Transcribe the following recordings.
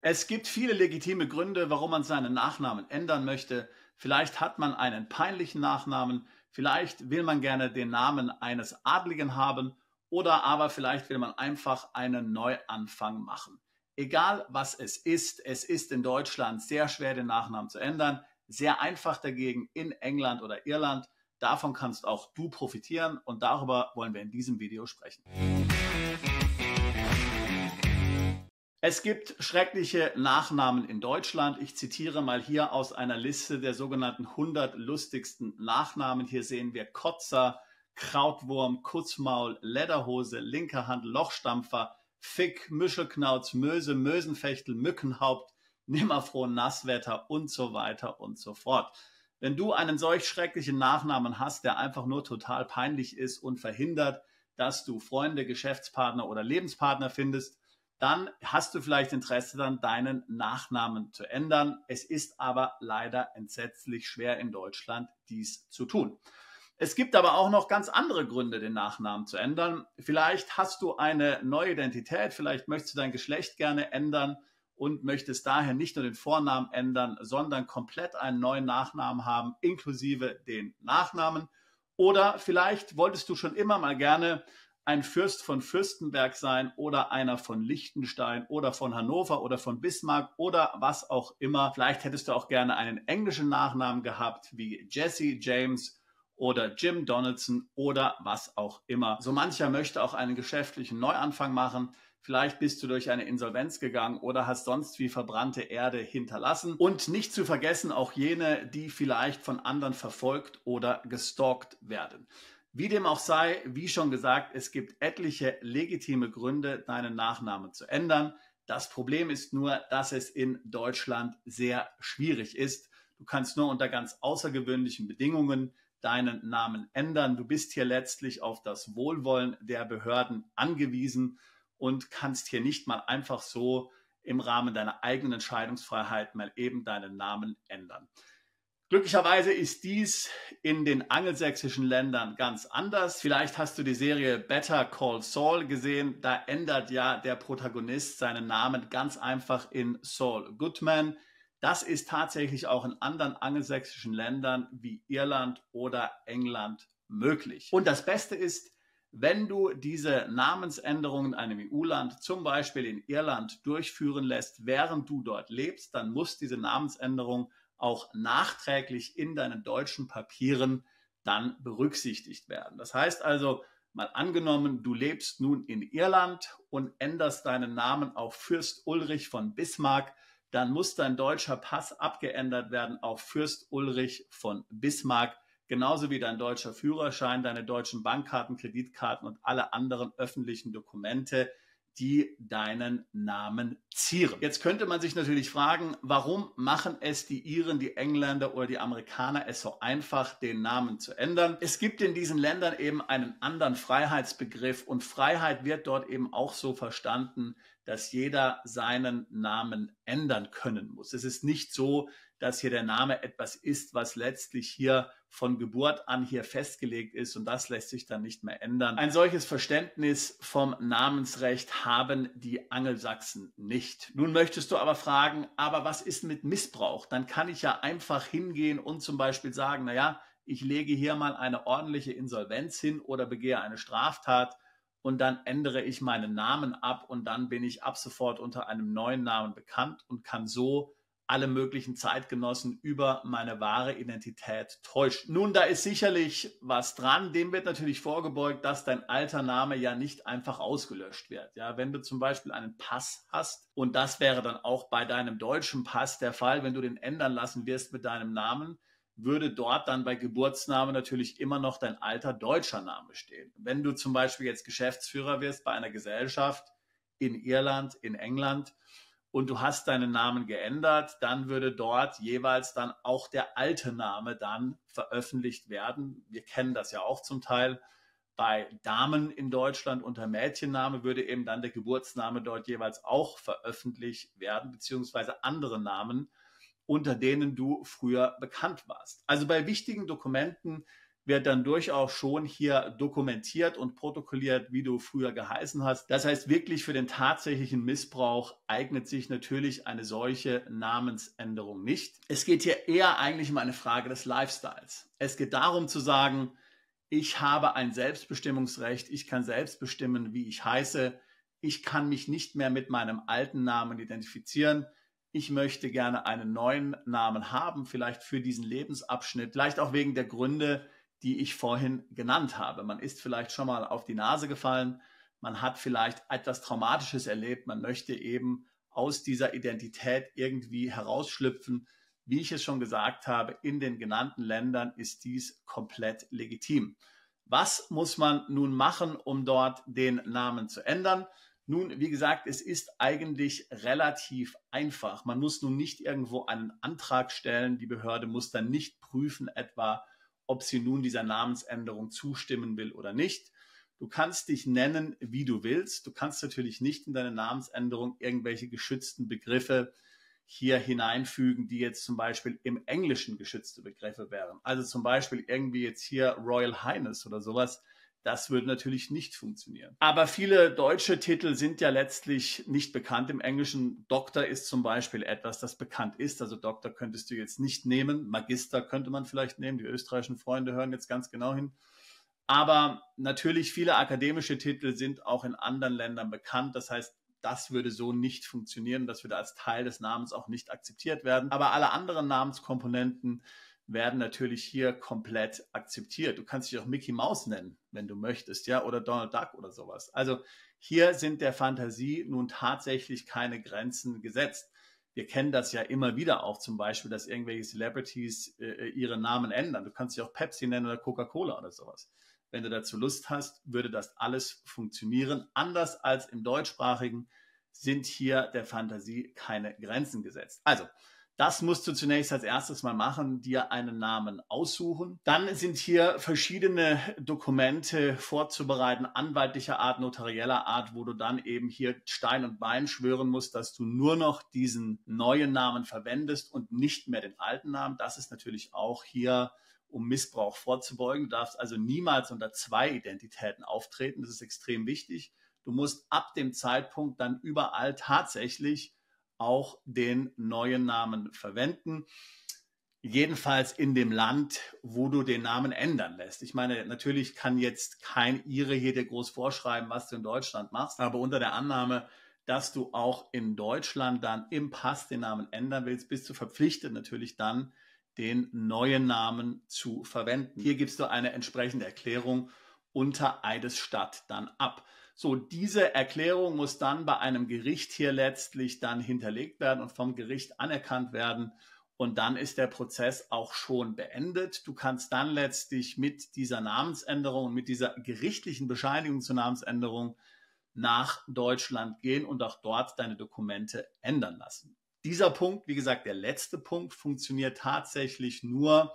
Es gibt viele legitime Gründe, warum man seinen Nachnamen ändern möchte. Vielleicht hat man einen peinlichen Nachnamen, vielleicht will man gerne den Namen eines Adligen haben oder aber vielleicht will man einfach einen Neuanfang machen. Egal was es ist in Deutschland sehr schwer, den Nachnamen zu ändern, sehr einfach dagegen in England oder Irland. Davon kannst auch du profitieren und darüber wollen wir in diesem Video sprechen. Es gibt schreckliche Nachnamen in Deutschland. Ich zitiere mal hier aus einer Liste der sogenannten 100 lustigsten Nachnamen. Hier sehen wir Kotzer, Krautwurm, Kutzmaul, Lederhose, linke Hand, Lochstampfer, Fick, Müschelknauz, Möse, Mösenfechtel, Mückenhaupt, Nimmerfroh, Nasswetter und so weiter und so fort. Wenn du einen solch schrecklichen Nachnamen hast, der einfach nur total peinlich ist und verhindert, dass du Freunde, Geschäftspartner oder Lebenspartner findest, dann hast du vielleicht Interesse daran, deinen Nachnamen zu ändern. Es ist aber leider entsetzlich schwer in Deutschland, dies zu tun. Es gibt aber auch noch ganz andere Gründe, den Nachnamen zu ändern. Vielleicht hast du eine neue Identität, vielleicht möchtest du dein Geschlecht gerne ändern und möchtest daher nicht nur den Vornamen ändern, sondern komplett einen neuen Nachnamen haben, inklusive den Nachnamen. Oder vielleicht wolltest du schon immer mal gerne ein Fürst von Fürstenberg sein oder einer von Liechtenstein oder von Hannover oder von Bismarck oder was auch immer. Vielleicht hättest du auch gerne einen englischen Nachnamen gehabt, wie Jesse, James oder Jim Donaldson oder was auch immer. So mancher möchte auch einen geschäftlichen Neuanfang machen. Vielleicht bist du durch eine Insolvenz gegangen oder hast sonst wie verbrannte Erde hinterlassen. Und nicht zu vergessen auch jene, die vielleicht von anderen verfolgt oder gestalkt werden. Wie dem auch sei, wie schon gesagt, es gibt etliche legitime Gründe, deinen Nachnamen zu ändern. Das Problem ist nur, dass es in Deutschland sehr schwierig ist. Du kannst nur unter ganz außergewöhnlichen Bedingungen deinen Namen ändern. Du bist hier letztlich auf das Wohlwollen der Behörden angewiesen und kannst hier nicht mal einfach so im Rahmen deiner eigenen Entscheidungsfreiheit mal eben deinen Namen ändern. Glücklicherweise ist dies in den angelsächsischen Ländern ganz anders. Vielleicht hast du die Serie Better Call Saul gesehen. Da ändert ja der Protagonist seinen Namen ganz einfach in Saul Goodman. Das ist tatsächlich auch in anderen angelsächsischen Ländern wie Irland oder England möglich. Und das Beste ist, wenn du diese Namensänderungen in einem EU-Land, zum Beispiel in Irland, durchführen lässt, während du dort lebst, dann muss diese Namensänderung auch nachträglich in deinen deutschen Papieren dann berücksichtigt werden. Das heißt also, mal angenommen, du lebst nun in Irland und änderst deinen Namen auf Fürst Ulrich von Bismarck, dann muss dein deutscher Pass abgeändert werden auf Fürst Ulrich von Bismarck, genauso wie dein deutscher Führerschein, deine deutschen Bankkarten, Kreditkarten und alle anderen öffentlichen Dokumente, die deinen Namen zieren. Jetzt könnte man sich natürlich fragen, warum machen es die Iren, die Engländer oder die Amerikaner es so einfach, den Namen zu ändern? Es gibt in diesen Ländern eben einen anderen Freiheitsbegriff und Freiheit wird dort eben auch so verstanden, dass jeder seinen Namen ändern können muss. Es ist nicht so, dass hier der Name etwas ist, was letztlich hier von Geburt an hier festgelegt ist und das lässt sich dann nicht mehr ändern. Ein solches Verständnis vom Namensrecht haben die Angelsachsen nicht. Nun möchtest du aber fragen, aber was ist mit Missbrauch? Dann kann ich ja einfach hingehen und zum Beispiel sagen, naja, ich lege hier mal eine ordentliche Insolvenz hin oder begehe eine Straftat und dann ändere ich meinen Namen ab und dann bin ich ab sofort unter einem neuen Namen bekannt und kann so alle möglichen Zeitgenossen über meine wahre Identität täuschen. Nun, da ist sicherlich was dran. Dem wird natürlich vorgebeugt, dass dein alter Name ja nicht einfach ausgelöscht wird. Ja, wenn du zum Beispiel einen Pass hast und das wäre dann auch bei deinem deutschen Pass der Fall, wenn du den ändern lassen wirst mit deinem Namen, würde dort dann bei Geburtsname natürlich immer noch dein alter deutscher Name stehen. Wenn du zum Beispiel jetzt Geschäftsführer wirst bei einer Gesellschaft in Irland, in England, und du hast deinen Namen geändert, dann würde dort jeweils dann auch der alte Name dann veröffentlicht werden. Wir kennen das ja auch zum Teil. Bei Damen in Deutschland unter Mädchenname würde eben dann der Geburtsname dort jeweils auch veröffentlicht werden, beziehungsweise andere Namen, unter denen du früher bekannt warst. Also bei wichtigen Dokumenten, wird dann durchaus schon hier dokumentiert und protokolliert, wie du früher geheißen hast. Das heißt, wirklich für den tatsächlichen Missbrauch eignet sich natürlich eine solche Namensänderung nicht. Es geht hier eher eigentlich um eine Frage des Lifestyles. Es geht darum zu sagen, ich habe ein Selbstbestimmungsrecht, ich kann selbst bestimmen, wie ich heiße, ich kann mich nicht mehr mit meinem alten Namen identifizieren. Ich möchte gerne einen neuen Namen haben, vielleicht für diesen Lebensabschnitt, vielleicht auch wegen der Gründe, die ich vorhin genannt habe. Man ist vielleicht schon mal auf die Nase gefallen, man hat vielleicht etwas Traumatisches erlebt, man möchte eben aus dieser Identität irgendwie herausschlüpfen. Wie ich es schon gesagt habe, in den genannten Ländern ist dies komplett legitim. Was muss man nun machen, um dort den Namen zu ändern? Nun, wie gesagt, es ist eigentlich relativ einfach. Man muss nun nicht irgendwo einen Antrag stellen. Die Behörde muss dann nicht prüfen, etwa, ob sie nun dieser Namensänderung zustimmen will oder nicht. Du kannst dich nennen, wie du willst. Du kannst natürlich nicht in deine Namensänderung irgendwelche geschützten Begriffe hier hineinfügen, die jetzt zum Beispiel im Englischen geschützte Begriffe wären. Also zum Beispiel irgendwie jetzt hier Royal Highness oder sowas. Das würde natürlich nicht funktionieren. Aber viele deutsche Titel sind ja letztlich nicht bekannt im Englischen. Doktor ist zum Beispiel etwas, das bekannt ist. Also Doktor könntest du jetzt nicht nehmen. Magister könnte man vielleicht nehmen. Die österreichischen Freunde hören jetzt ganz genau hin. Aber natürlich viele akademische Titel sind auch in anderen Ländern bekannt. Das heißt, das würde so nicht funktionieren. Das würde als Teil des Namens auch nicht akzeptiert werden. Aber alle anderen Namenskomponenten werden natürlich hier komplett akzeptiert. Du kannst dich auch Mickey Mouse nennen, wenn du möchtest, ja, oder Donald Duck oder sowas. Also hier sind der Fantasie nun tatsächlich keine Grenzen gesetzt. Wir kennen das ja immer wieder auch zum Beispiel, dass irgendwelche Celebrities ihre Namen ändern. Du kannst dich auch Pepsi nennen oder Coca-Cola oder sowas. Wenn du dazu Lust hast, würde das alles funktionieren. Anders als im Deutschsprachigen sind hier der Fantasie keine Grenzen gesetzt. Also, das musst du zunächst als erstes mal machen, dir einen Namen aussuchen. Dann sind hier verschiedene Dokumente vorzubereiten, anwaltlicher Art, notarieller Art, wo du dann eben hier Stein und Bein schwören musst, dass du nur noch diesen neuen Namen verwendest und nicht mehr den alten Namen. Das ist natürlich auch hier, um Missbrauch vorzubeugen. Du darfst also niemals unter zwei Identitäten auftreten. Das ist extrem wichtig. Du musst ab dem Zeitpunkt dann überall tatsächlich auch den neuen Namen verwenden. Jedenfalls in dem Land, wo du den Namen ändern lässt. Ich meine, natürlich kann jetzt kein Ire hier dir groß vorschreiben, was du in Deutschland machst, aber unter der Annahme, dass du auch in Deutschland dann im Pass den Namen ändern willst, bist du verpflichtet natürlich dann, den neuen Namen zu verwenden. Hier gibst du eine entsprechende Erklärung unter Eidesstatt dann ab. So, diese Erklärung muss dann bei einem Gericht hier letztlich dann hinterlegt werden und vom Gericht anerkannt werden. Und dann ist der Prozess auch schon beendet. Du kannst dann letztlich mit dieser Namensänderung, mit dieser gerichtlichen Bescheinigung zur Namensänderung nach Deutschland gehen und auch dort deine Dokumente ändern lassen. Dieser Punkt, wie gesagt, der letzte Punkt, funktioniert tatsächlich nur,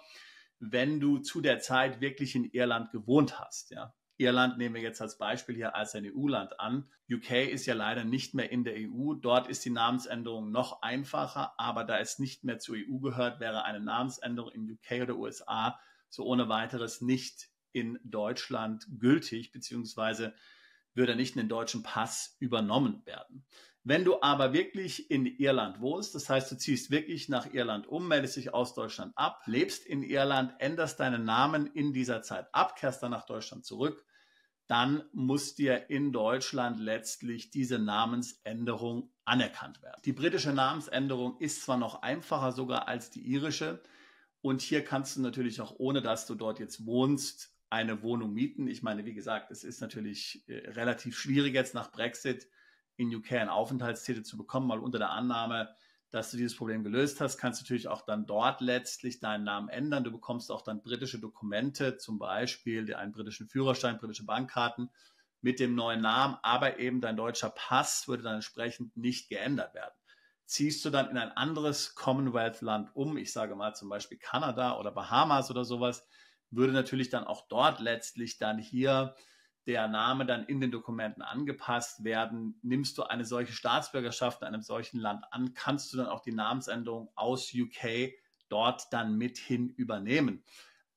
wenn du zu der Zeit wirklich in Irland gewohnt hast. Ja. Irland nehmen wir jetzt als Beispiel hier als ein EU-Land an. UK ist ja leider nicht mehr in der EU. Dort ist die Namensänderung noch einfacher, aber da es nicht mehr zur EU gehört, wäre eine Namensänderung in UK oder USA so ohne weiteres nicht in Deutschland gültig, beziehungsweise würde nicht in den deutschen Pass übernommen werden. Wenn du aber wirklich in Irland wohnst, das heißt, du ziehst wirklich nach Irland um, meldest dich aus Deutschland ab, lebst in Irland, änderst deinen Namen in dieser Zeit ab, kehrst dann nach Deutschland zurück, dann muss dir in Deutschland letztlich diese Namensänderung anerkannt werden. Die britische Namensänderung ist zwar noch einfacher sogar als die irische und hier kannst du natürlich auch, ohne dass du dort jetzt wohnst, eine Wohnung mieten. Ich meine, wie gesagt, es ist natürlich relativ schwierig jetzt nach Brexit in UK einen Aufenthaltstitel zu bekommen, mal unter der Annahme, dass du dieses Problem gelöst hast, kannst du natürlich auch dann dort letztlich deinen Namen ändern. Du bekommst auch dann britische Dokumente, zum Beispiel einen britischen Führerschein, britische Bankkarten mit dem neuen Namen, aber eben dein deutscher Pass würde dann entsprechend nicht geändert werden. Ziehst du dann in ein anderes Commonwealth-Land um, ich sage mal zum Beispiel Kanada oder Bahamas oder sowas, würde natürlich dann auch dort letztlich dann hier der Name dann in den Dokumenten angepasst werden. Nimmst du eine solche Staatsbürgerschaft in einem solchen Land an, kannst du dann auch die Namensänderung aus UK dort dann mithin übernehmen.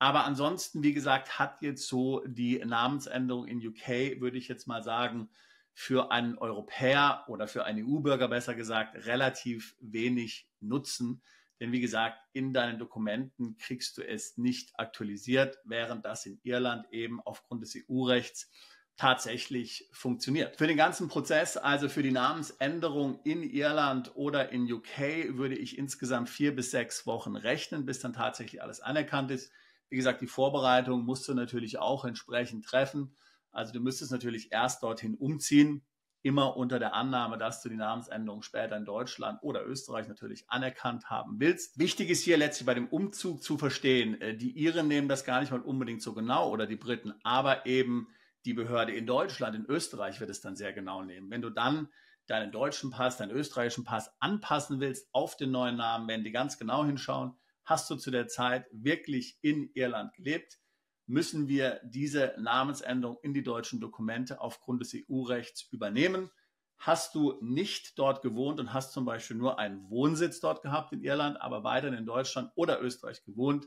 Aber ansonsten, wie gesagt, hat jetzt so die Namensänderung in UK, würde ich jetzt mal sagen, für einen Europäer oder für einen EU-Bürger besser gesagt, relativ wenig Nutzen. Denn wie gesagt, in deinen Dokumenten kriegst du es nicht aktualisiert, während das in Irland eben aufgrund des EU-Rechts tatsächlich funktioniert. Für den ganzen Prozess, also für die Namensänderung in Irland oder in UK, würde ich insgesamt 4 bis 6 Wochen rechnen, bis dann tatsächlich alles anerkannt ist. Wie gesagt, die Vorbereitung musst du natürlich auch entsprechend treffen. Also du müsstest natürlich erst dorthin umziehen, immer unter der Annahme, dass du die Namensänderung später in Deutschland oder Österreich natürlich anerkannt haben willst. Wichtig ist hier letztlich bei dem Umzug zu verstehen, die Iren nehmen das gar nicht mal unbedingt so genau oder die Briten, aber eben die Behörde in Deutschland, in Österreich wird es dann sehr genau nehmen. Wenn du dann deinen deutschen Pass, deinen österreichischen Pass anpassen willst auf den neuen Namen, werden die ganz genau hinschauen, hast du zu der Zeit wirklich in Irland gelebt, müssen wir diese Namensänderung in die deutschen Dokumente aufgrund des EU-Rechts übernehmen. Hast du nicht dort gewohnt und hast zum Beispiel nur einen Wohnsitz dort gehabt in Irland, aber weiterhin in Deutschland oder Österreich gewohnt,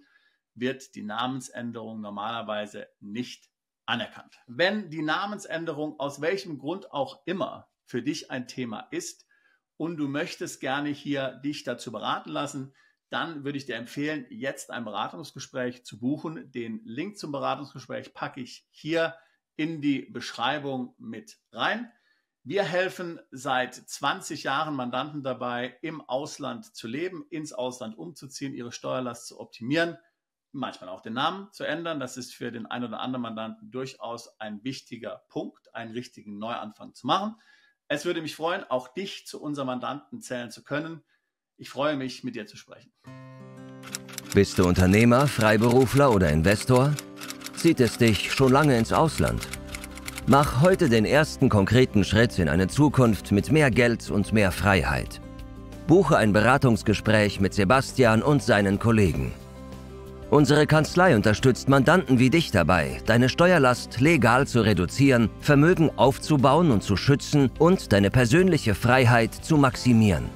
wird die Namensänderung normalerweise nicht anerkannt. Wenn die Namensänderung aus welchem Grund auch immer für dich ein Thema ist und du möchtest gerne hier dich dazu beraten lassen, dann würde ich dir empfehlen, jetzt ein Beratungsgespräch zu buchen. Den Link zum Beratungsgespräch packe ich hier in die Beschreibung mit rein. Wir helfen seit 20 Jahren Mandanten dabei, im Ausland zu leben, ins Ausland umzuziehen, ihre Steuerlast zu optimieren, manchmal auch den Namen zu ändern. Das ist für den einen oder anderen Mandanten durchaus ein wichtiger Punkt, einen richtigen Neuanfang zu machen. Es würde mich freuen, auch dich zu unserem Mandanten zählen zu können. Ich freue mich, mit dir zu sprechen. Bist du Unternehmer, Freiberufler oder Investor? Zieht es dich schon lange ins Ausland? Mach heute den ersten konkreten Schritt in eine Zukunft mit mehr Geld und mehr Freiheit. Buche ein Beratungsgespräch mit Sebastian und seinen Kollegen. Unsere Kanzlei unterstützt Mandanten wie dich dabei, deine Steuerlast legal zu reduzieren, Vermögen aufzubauen und zu schützen und deine persönliche Freiheit zu maximieren.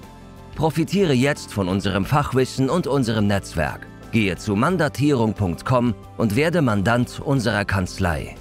Profitiere jetzt von unserem Fachwissen und unserem Netzwerk. Gehe zu mandatierung.com und werde Mandant unserer Kanzlei.